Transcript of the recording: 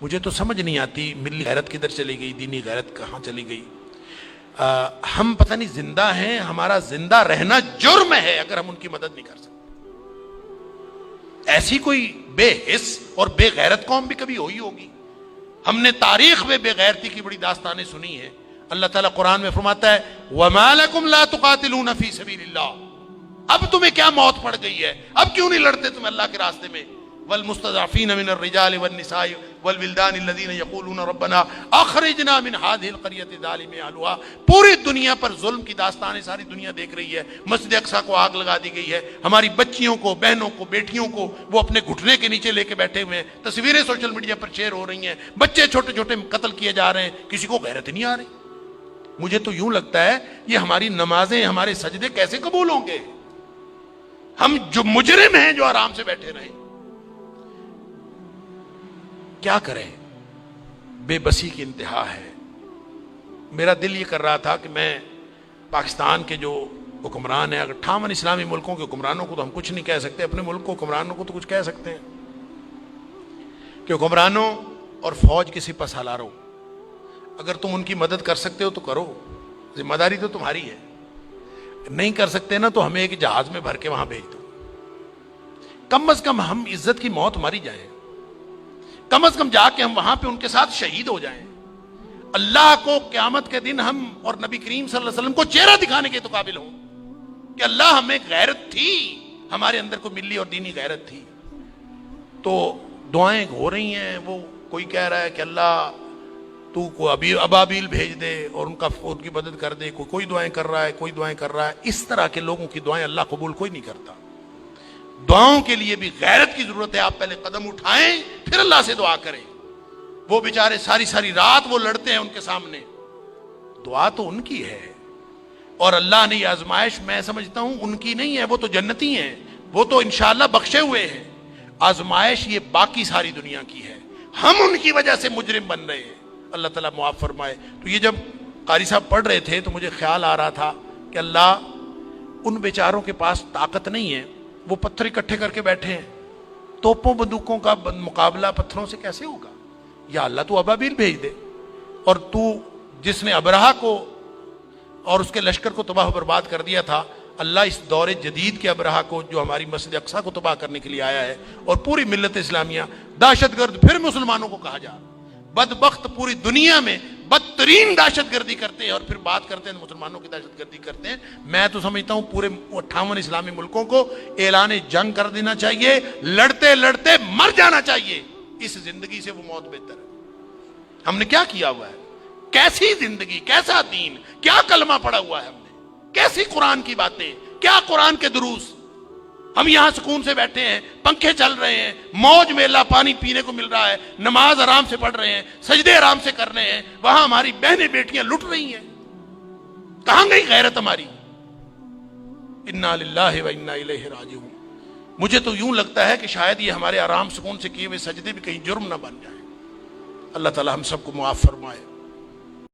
مجھے تو سمجھ نہیں آتی ملی غیرت کدھر چلی گئی، دینی غیرت کہاں چلی گئی۔ ہم پتہ نہیں زندہ ہیں، ہمارا زندہ رہنا جرم ہے اگر ہم ان کی مدد نہیں کر سکتے۔ ایسی کوئی بے حس اور بے غیرت قوم بھی کبھی ہوئی ہوگی؟ ہم نے تاریخ میں بے غیرتی کی بڑی داستانیں سنی ہیں۔ اللہ تعالیٰ قرآن میں فرماتا ہے وَمَا لَكُمْ لَا تُقَاتِلُونَ فِي سَبِيلِ اللَّهِ، اب تمہیں کیا موت پڑ گئی ہے، اب کیوں نہیں لڑتے تم اللہ کے راستے میں؟ والمستضعفین من الرجال والنساء والولدان الذین یقولون ربنا اخرجنا من هذه القرية الظالم اهلها۔ پوری دنیا پر ظلم کی داستانیں ساری دنیا دیکھ رہی ہے۔ مسجد اقصی کو آگ لگا دی گئی ہے، ہماری بچیوں کو، بہنوں کو، بیٹیوں کو وہ اپنے گھٹنے کے نیچے لے کے بیٹھے ہوئے ہیں، تصویریں سوشل میڈیا پر شیئر ہو رہی ہیں، بچے چھوٹے چھوٹے قتل کیے جا رہے ہیں، کسی کو غیرت نہیں آ رہی۔ مجھے تو یوں لگتا ہے یہ ہماری نمازیں، ہمارے سجدے کیسے قبول ہوں گے؟ ہم جو مجرم ہیں جو آرام سے بیٹھے رہیں، کیا کریں؟ بے بسی کی انتہا ہے۔ میرا دل یہ کر رہا تھا کہ میں پاکستان کے جو حکمران ہیں، اگر 58 اسلامی ملکوں کے حکمرانوں کو تو ہم کچھ نہیں کہہ سکتے، اپنے ملک کو حکمرانوں کو تو کچھ کہہ سکتے ہیں کہ حکمرانوں اور فوج کے سپہ سالاروں، اگر تم ان کی مدد کر سکتے ہو تو کرو، ذمہ داری تو تمہاری ہے۔ نہیں کر سکتے نا تو ہمیں ایک جہاز میں بھر کے وہاں بھیج دو، کم از کم ہم عزت کی موت ماری جائیں، کم از کم جا کے ہم وہاں پہ ان کے ساتھ شہید ہو جائیں، اللہ کو قیامت کے دن ہم اور نبی کریم صلی اللہ علیہ وسلم کو چہرہ دکھانے کے تو قابل ہوں کہ اللہ ہمیں غیرت تھی، ہمارے اندر کو ملی اور دینی غیرت تھی۔ تو دعائیں ہو رہی ہیں، وہ کوئی کہہ رہا ہے کہ اللہ تو کو ابابیل بھیج دے اور ان کی مدد کر دے، کوئی دعائیں کر رہا ہے، کوئی دعائیں کر رہا ہے۔ اس طرح کے لوگوں کی دعائیں اللہ قبول کوئی نہیں کرتا۔ دعاؤں کے لیے بھی غیرت کی ضرورت ہے، آپ پہلے قدم اٹھائیں پھر اللہ سے دعا کریں۔ وہ بیچارے ساری ساری رات وہ لڑتے ہیں ان کے سامنے، دعا تو ان کی ہے، اور اللہ نے یہ آزمائش میں سمجھتا ہوں ان کی نہیں ہے، وہ تو جنتی ہیں، وہ تو انشاءاللہ بخشے ہوئے ہیں۔ آزمائش یہ باقی ساری دنیا کی ہے، ہم ان کی وجہ سے مجرم بن رہے ہیں، اللہ تعالیٰ معاف فرمائے۔ تو یہ جب قاری صاحب پڑھ رہے تھے تو مجھے خیال آ رہا تھا کہ اللہ ان بیچاروں کے پاس طاقت نہیں ہے، وہ پتھر اکٹھے کر کے بیٹھے ہیں، توپوں بندوقوں کا مقابلہ پتھروں سے کیسے ہوگا؟ یا اللہ تو ابابیل بھیج دے، اور تو جس نے ابرہہ کو اور اس کے لشکر کو تباہ و برباد کر دیا تھا، اللہ اس دور جدید کے ابرہہ کو جو ہماری مسجد اقصی کو تباہ کرنے کے لیے آیا ہے اور پوری ملت اسلامیہ دہشت گرد پھر مسلمانوں کو کہا جا، بدبخت پوری دنیا میں بدترین دہشت گردی کرتے ہیں اور پھر بات کرتے ہیں مسلمانوں کی دہشت گردی کرتے ہیں۔ میں تو سمجھتا ہوں پورے 58 اسلامی ملکوں کو اعلان جنگ کر دینا چاہیے، لڑتے لڑتے مر جانا چاہیے، اس زندگی سے وہ موت بہتر ہے۔ ہم نے کیا کیا ہوا ہے؟ کیسی زندگی، کیسا دین، کیا کلمہ پڑا ہوا ہے ہم نے، کیسی قرآن کی باتیں، کیا قرآن کے دروس۔ ہم یہاں سکون سے بیٹھے ہیں، پنکھے چل رہے ہیں، موج میلہ پانی پینے کو مل رہا ہے، نماز آرام سے پڑھ رہے ہیں، سجدے آرام سے کر رہے ہیں، وہاں ہماری بہنیں بیٹیاں لٹ رہی ہیں۔ کہاں گئی غیرت ہماری؟ انا للہ و انا الیہ راجعون۔ مجھے تو یوں لگتا ہے کہ شاید یہ ہمارے آرام سکون سے کیے ہوئے سجدے بھی کہیں جرم نہ بن جائیں۔ اللہ تعالی ہم سب کو معاف فرمائے۔